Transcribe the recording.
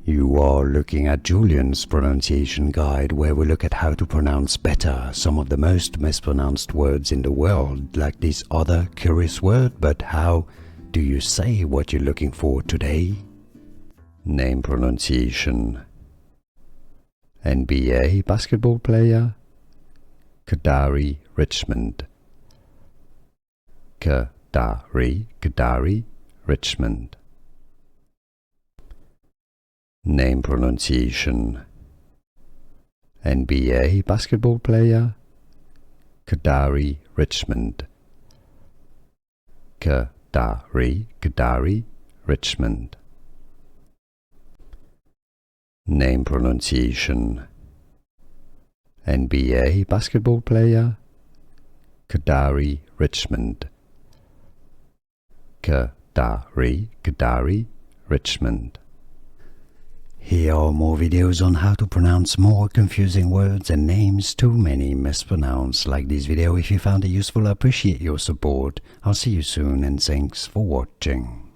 You are looking at Julian's pronunciation guide, where we look at how to pronounce better some of the most mispronounced words in the world, like this other curious word. But how do you say what you're looking for today? Name pronunciation. NBA basketball player Kadary Richmond. Kadary Richmond. Name pronunciation. NBA basketball player Kadary Richmond. Kadary Richmond. Name pronunciation. NBA basketball player Kadary Richmond. Kadary Richmond. Here are more videos on how to pronounce more confusing words and names too many mispronounced. Like this video if you found it useful. I appreciate your support. I'll see you soon and thanks for watching.